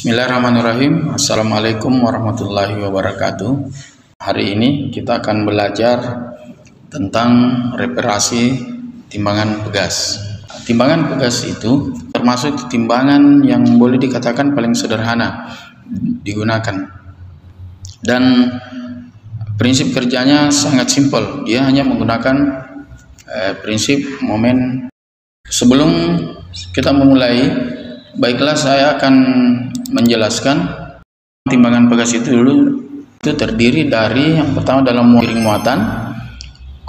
Bismillahirrahmanirrahim. Assalamualaikum warahmatullahi wabarakatuh. Hari ini kita akan belajar tentang reparasi timbangan pegas. Timbangan pegas itu termasuk timbangan yang boleh dikatakan paling sederhana digunakan. Dan prinsip kerjanya sangat simpel. Dia hanya menggunakan prinsip momen. Sebelum kita memulai, baiklah saya akan menjelaskan timbangan pegas itu dulu. Itu terdiri dari yang pertama adalah piring muatan,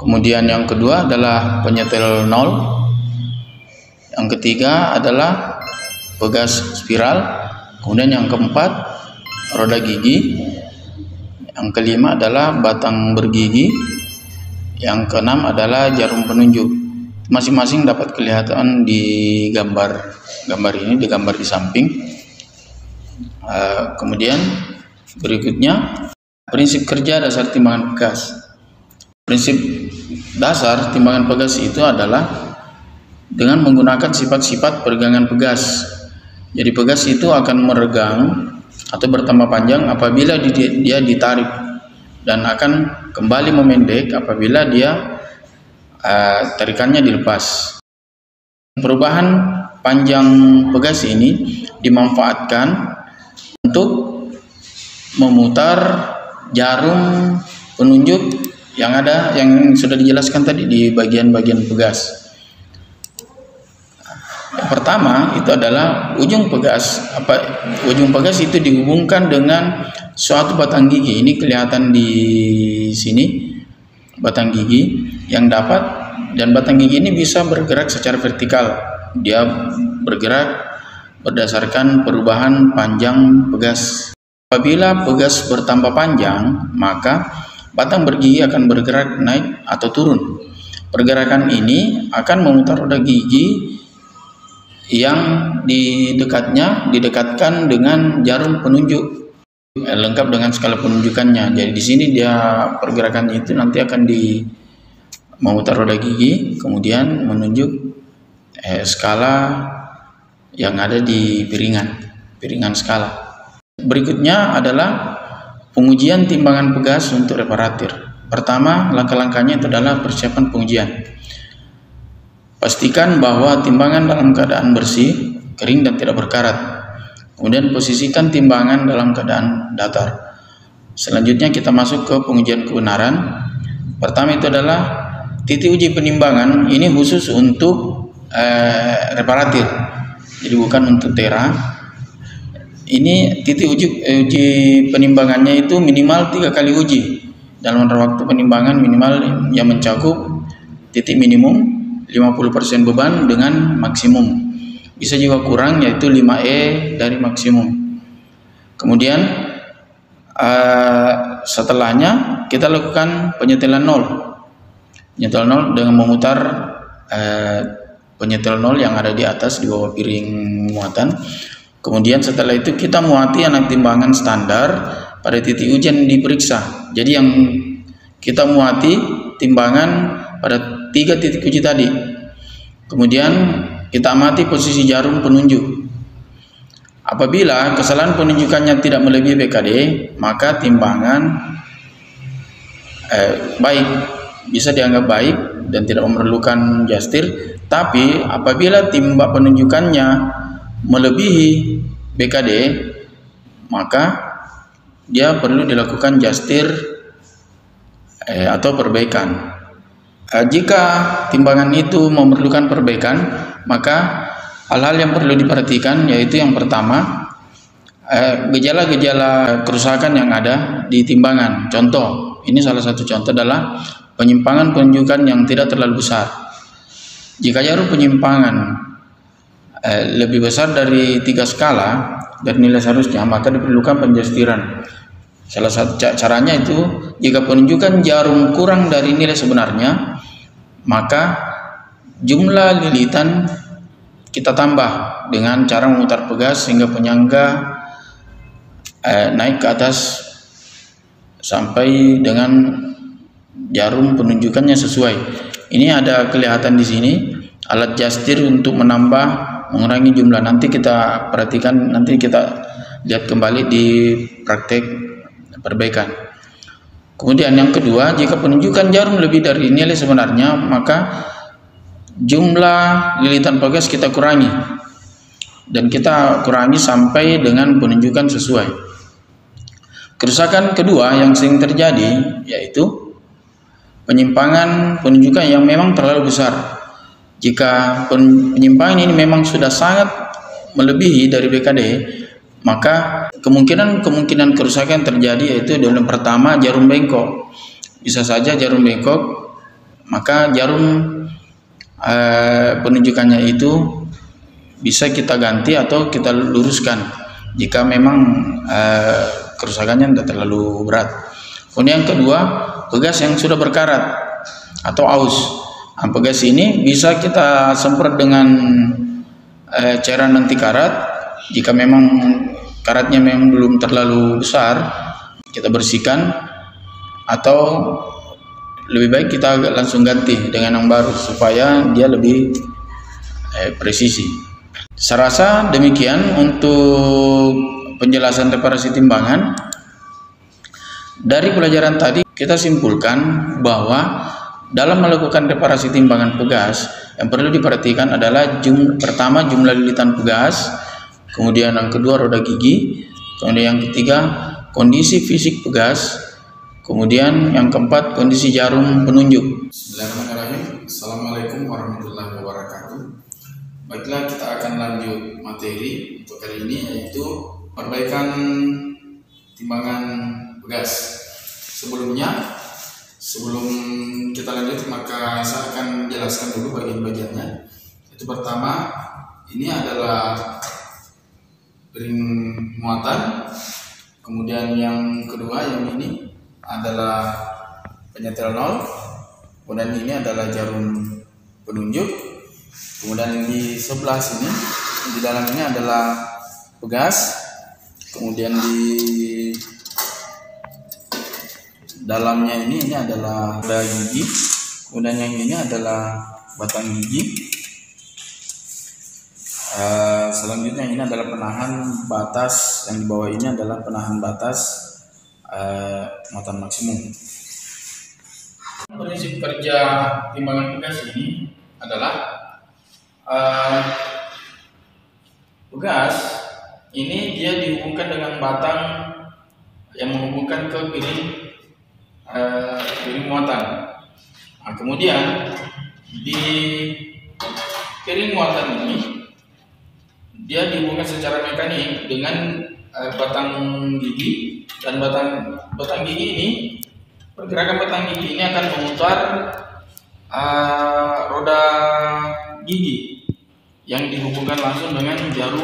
kemudian yang kedua adalah penyetel nol, yang ketiga adalah pegas spiral, kemudian yang keempat roda gigi, yang kelima adalah batang bergigi, yang keenam adalah jarum penunjuk. Masing-masing dapat kelihatan di gambar ini, di gambar di samping. Kemudian berikutnya prinsip kerja dasar timbangan pegas. Prinsip dasar timbangan pegas itu adalah dengan menggunakan sifat-sifat peregangan pegas. Jadi pegas itu akan meregang atau bertambah panjang apabila dia ditarik, dan akan kembali memendek apabila dia tarikannya dilepas. Perubahan panjang pegas ini dimanfaatkan untuk memutar jarum penunjuk yang sudah dijelaskan tadi di bagian-bagian pegas. Yang pertama itu adalah ujung pegas. Ujung pegas itu dihubungkan dengan suatu batang gigi. Ini kelihatan di sini, batang gigi yang dan batang gigi ini bisa bergerak secara vertikal. Dia bergerak berdasarkan perubahan panjang pegas. Apabila pegas bertambah panjang, maka batang bergigi akan bergerak naik atau turun. Pergerakan ini akan memutar roda gigi yang didekatkan dengan jarum penunjuk, lengkap dengan skala penunjukannya. Jadi di sini pergerakan itu nanti akan memutar roda gigi, kemudian menunjuk skala yang ada di piringan skala. Berikutnya adalah pengujian timbangan pegas untuk reparatir. Pertama, langkah-langkahnya itu adalah persiapan pengujian. Pastikan bahwa timbangan dalam keadaan bersih, kering dan tidak berkarat. Kemudian posisikan timbangan dalam keadaan datar. Selanjutnya kita masuk ke pengujian kebenaran. Pertama itu adalah titik uji penimbangan. Ini khusus untuk reparatir, jadi bukan untuk tera. Ini titik uji penimbangannya itu minimal 3 kali uji dalam waktu penimbangan minimal yang mencakup titik minimum 50% beban dengan maksimum. Bisa juga kurang, yaitu 5E dari maksimum. Kemudian setelahnya kita lakukan penyetelan nol. Penyetel nol dengan memutar penyetel nol yang ada di atas di bawah piring muatan. Kemudian setelah itu kita muati anak timbangan standar pada titik uji yang diperiksa. Jadi yang kita muati timbangan pada 3 titik uji tadi. Kemudian kita amati posisi jarum penunjuk. Apabila kesalahan penunjukannya tidak melebihi BKD, maka timbangan baik, bisa dianggap baik dan tidak memerlukan justir. Tapi apabila timbang penunjukannya melebihi BKD, maka dia perlu dilakukan justir atau perbaikan. Jika timbangan itu memerlukan perbaikan, maka hal-hal yang perlu diperhatikan yaitu yang pertama, gejala-gejala kerusakan yang ada di timbangan. Contoh, ini salah satu contoh adalah penyimpangan penunjukan yang tidak terlalu besar. Jika jarum penyimpangan lebih besar dari 3 skala dari nilai seharusnya, maka diperlukan penjustiran. Salah satu caranya itu, jika penunjukan jarum kurang dari nilai sebenarnya, maka jumlah lilitan kita tambah dengan cara memutar pegas sehingga penyangga naik ke atas sampai dengan jarum penunjukannya sesuai. Ini ada kelihatan di sini alat justir untuk menambah mengurangi jumlah. Nanti kita perhatikan, nanti kita lihat kembali di praktek perbaikan. Kemudian yang kedua, jika penunjukan jarum lebih dari nilai sebenarnya, maka jumlah lilitan pegas kita kurangi, dan kita kurangi sampai dengan penunjukan sesuai. Kerusakan kedua yang sering terjadi yaitu penyimpangan penunjukan yang memang terlalu besar. Jika penyimpangan ini memang sudah sangat melebihi dari BKD, maka kemungkinan kerusakan terjadi yaitu yang pertama, jarum bengkok. Bisa saja jarum bengkok, maka jarum penunjukannya itu bisa kita ganti atau kita luruskan jika memang kerusakannya tidak terlalu berat. Kemudian yang kedua, pegas yang sudah berkarat atau aus. Pegas ini bisa kita semprot dengan cairan anti karat. Jika memang karatnya memang belum terlalu besar, kita bersihkan, atau lebih baik kita langsung ganti dengan yang baru supaya dia lebih presisi. Saya rasa demikian untuk penjelasan reparasi timbangan. Dari pelajaran tadi kita simpulkan bahwa dalam melakukan reparasi timbangan pegas yang perlu diperhatikan adalah pertama jumlah lilitan pegas, kemudian yang kedua roda gigi, kemudian yang ketiga kondisi fisik pegas, kemudian yang keempat kondisi jarum penunjuk. Bismillahirrahmanirrahim. Assalamualaikum warahmatullahi wabarakatuh. Baiklah, kita akan lanjut materi untuk kali ini, yaitu perbaikan timbangan pegas. Sebelum kita lanjut, maka saya akan jelaskan dulu bagian-bagiannya. Itu pertama, ini adalah ring muatan. Kemudian yang kedua, yang ini adalah penyetel nol. Kemudian ini adalah jarum penunjuk. Kemudian di sebelah sini, di dalam ini adalah pegas. Kemudian di dalamnya ini adalah roda gigi. Kemudian yang ini adalah batang gigi. Selanjutnya ini adalah penahan batas. Yang di bawah ini adalah penahan batas muatan maksimum. Prinsip kerja timbangan pegas ini adalah pegas ini dia dihubungkan dengan batang yang menghubungkan ke piring muatan. Nah, kemudian di piring muatan ini dia dihubungkan secara mekanik dengan batang gigi, dan batang gigi ini, pergerakan batang gigi ini akan memutar roda gigi yang dihubungkan langsung dengan jarum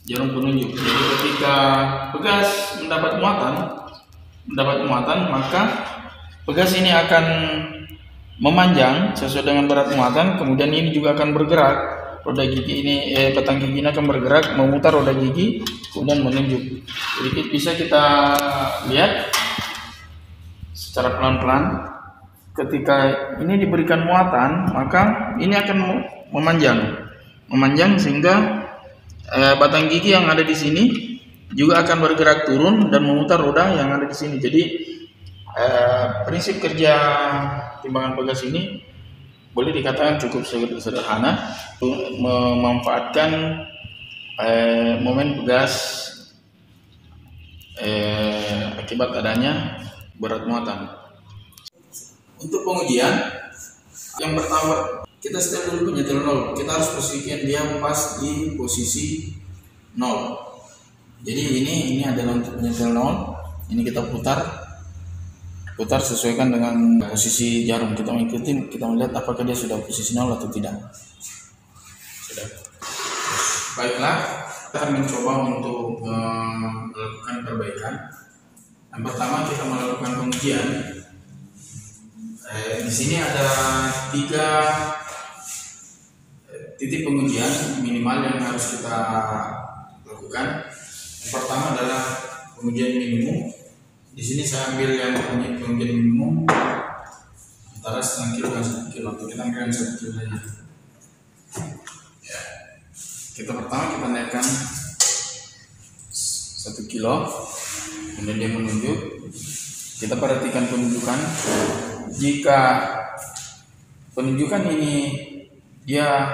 penunjuk. Jadi ketika pegas mendapat muatan, maka pegas ini akan memanjang sesuai dengan berat muatan. Kemudian ini juga akan bergerak, roda gigi ini batang gigi ini akan bergerak memutar roda gigi, kemudian menunjuk. Jadi bisa kita lihat secara pelan-pelan. Ketika ini diberikan muatan, maka ini akan memanjang sehingga batang gigi yang ada di sini juga akan bergerak turun dan memutar roda yang ada di sini. Jadi prinsip kerja timbangan pegas ini boleh dikatakan cukup sederhana untuk memanfaatkan momen pegas akibat adanya berat muatan. Untuk pengujian, yang pertama kita setel dulu penyetel nol. Kita harus posisikan dia pas di posisi 0. Jadi ini adalah untuk penyetel nol. Ini kita putar sesuaikan dengan posisi jarum. Kita mengikuti, kita melihat apakah dia sudah posisi 0 atau tidak. Sudah. Baiklah, kita akan mencoba untuk melakukan perbaikan. Yang pertama kita melakukan pengujian. Di sini ada 3 titik pengujian minimal yang harus kita lakukan. Yang pertama adalah pengujian minimum. Di sini saya ambil yang pengujian minimum antara setengah kilo dan 1 kilo. Kita ambil 1 kilo saja. Ya. Pertama kita naikkan 1 kilo, kemudian dia menunjuk. Kita perhatikan penunjukan. Jika penunjukan ini dia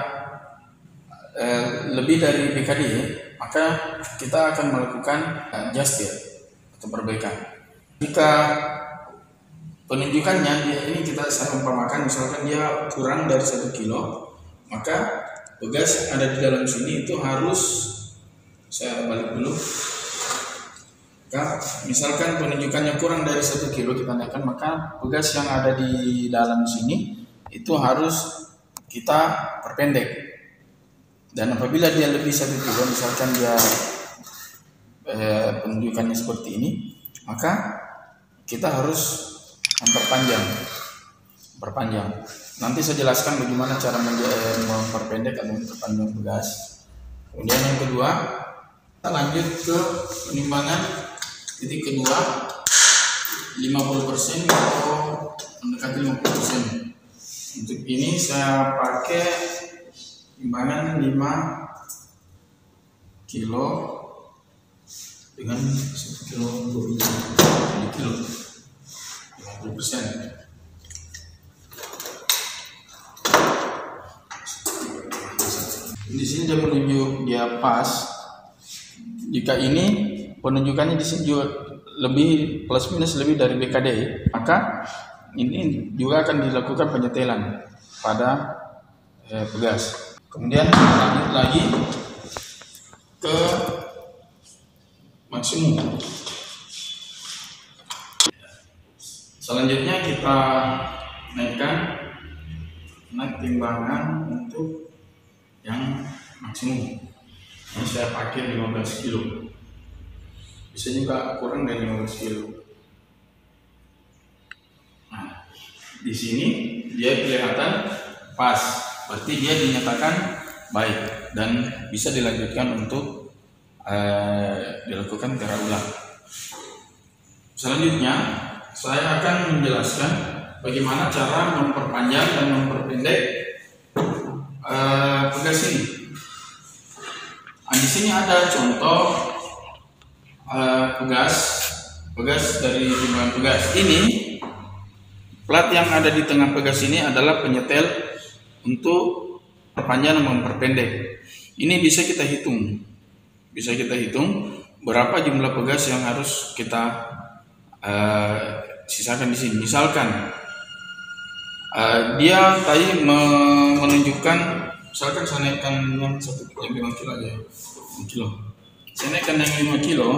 lebih dari BKD, maka kita akan melakukan adjust atau perbaikan. Jika penunjukannya ini saya umpamakan misalkan dia kurang dari 1 kilo, maka pegas yang ada di dalam sini itu harus, saya balik dulu. Misalkan penunjukannya kurang dari 1 kilo kita naikkan, maka pegas yang ada di dalam sini itu harus kita perpendek. Dan apabila dia lebih 1 kilo, misalkan dia penunjukannya seperti ini, maka kita harus memperpanjang. Nanti saya jelaskan bagaimana cara memperpendek atau memperpanjang pegas. Kemudian yang kedua, kita lanjut ke penimbangan titik kedua, 50% atau mendekati 50%. Untuk ini saya pakai timbangan 5 kilo dengan 1 kilo 7 kilo 50%. Di sini dia menunjuk dia pas. Jika ini penunjukannya di sini juga lebih plus minus lebih dari BKD, maka ini juga akan dilakukan penyetelan pada pegas. Kemudian lanjut lagi ke maksimum. Selanjutnya kita naik timbangan untuk yang maksimum. Ini saya pakai 15 kilo. Bisa juga kurang dari 15 kilo. Nah, di sini dia kelihatan pas. Berarti dia dinyatakan baik dan bisa dilanjutkan untuk dilakukan cara ulang. Selanjutnya saya akan menjelaskan bagaimana cara memperpanjang dan memperpendek pegas ini. Nah, di sini ada contoh pegas dari timbangan pegas. Ini plat yang ada di tengah pegas ini adalah penyetel untuk perpanjang dan memperpendek. Ini bisa kita hitung berapa jumlah pegas yang harus kita sisakan di sini. Misalkan dia tadi menunjukkan, misalkan saya naikkan yang 1,5 kilo aja, 5 kilo. Saya naikkan yang 5 kilo.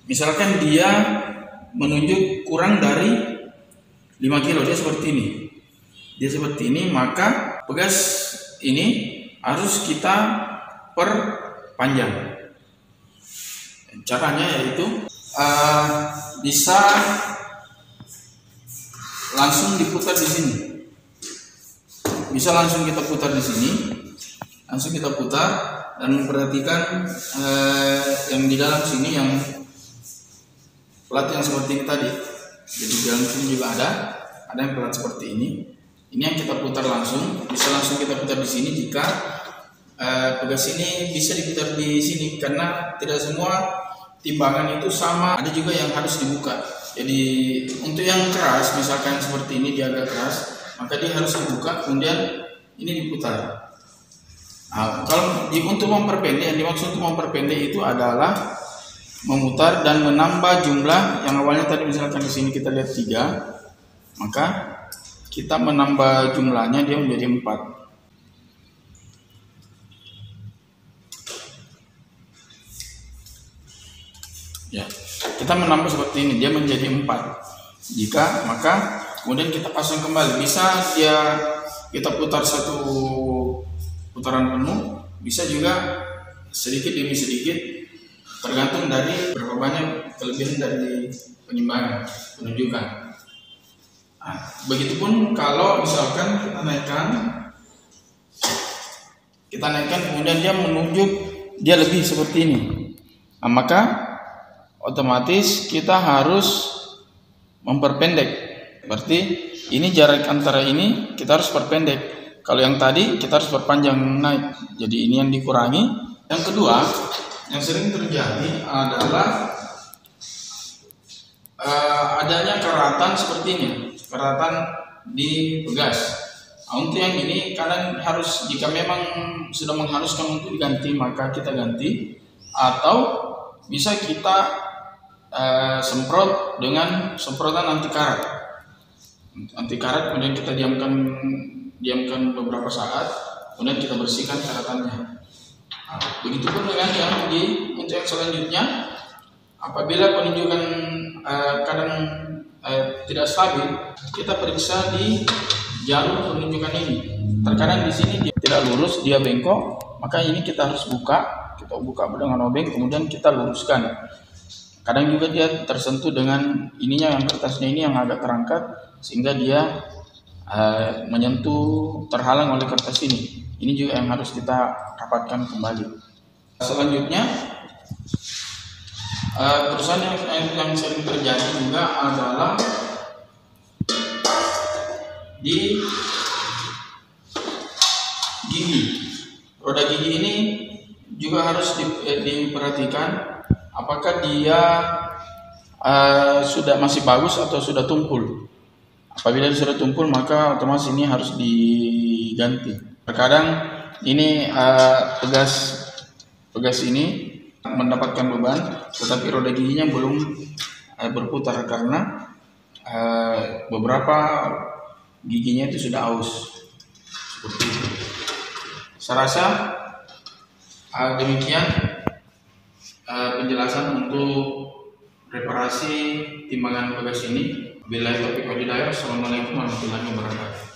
Misalkan dia menunjuk kurang dari 5 kilo, dia seperti ini, maka pegas ini harus kita perpanjang. Caranya yaitu bisa langsung diputar di sini. Bisa langsung kita putar di sini. Langsung kita putar dan memperhatikan yang di dalam sini, yang plat yang seperti ini tadi. Jadi di dalam sini juga ada yang plat seperti ini. Ini yang kita putar langsung. Bisa langsung kita putar di sini jika pegas ini bisa diputar di sini, karena tidak semua timbangan itu sama. Ada juga yang harus dibuka. Jadi untuk yang keras, misalkan seperti ini dia agak keras, maka dia harus dibuka, kemudian ini diputar. Nah, kalau untuk memperpendek, yang dimaksud untuk memperpendek itu adalah memutar dan menambah jumlah yang awalnya tadi misalkan di sini kita lihat 3, maka kita menambah jumlahnya dia menjadi 4. Ya, kita menambah seperti ini, dia menjadi 4. Maka kemudian kita pasang kembali. Bisa kita putar satu putaran penuh, bisa juga sedikit demi sedikit, tergantung dari berapa banyak kelebihan dari penunjukan. Nah, begitupun kalau misalkan kita naikkan kemudian dia menunjuk dia lebih seperti ini, nah, maka otomatis kita harus memperpendek. Berarti ini jarak antara ini kita harus perpendek. Kalau yang tadi kita harus perpanjang naik. Jadi ini yang dikurangi. Yang kedua, yang sering terjadi adalah adanya keratan seperti ini, keratan di pegas. Nah, untuk yang ini kadang harus, jika memang sudah mengharuskan untuk diganti maka kita ganti, atau bisa kita semprot dengan semprotan anti karat. Anti karat kemudian kita diamkan beberapa saat, kemudian kita bersihkan karatannya. Nah, begitupun dengan yang untuk yang selanjutnya, apabila penunjukan kadang tidak stabil, kita periksa di jalur penunjukan ini. Terkadang di sini dia tidak lurus, dia bengkok, maka ini kita harus buka dengan obeng, kemudian kita luruskan. Kadang juga dia tersentuh dengan ininya, yang kertasnya ini yang agak terangkat, sehingga dia menyentuh, terhalang oleh kertas ini. Ini juga yang harus kita rapatkan kembali. Selanjutnya, kerusakan yang sering terjadi juga adalah di gigi. Roda gigi ini juga harus diperhatikan apakah dia sudah masih bagus atau sudah tumpul. Apabila sudah tumpul maka otomatis ini harus diganti. Terkadang ini pegas ini mendapatkan beban, tetapi roda giginya belum berputar karena beberapa giginya itu sudah aus, seperti itu. Saya rasa demikian penjelasan untuk reparasi timbangan pegas ini. Bila topik wal hidayah. Assalamualaikum warahmatullahi wabarakatuh.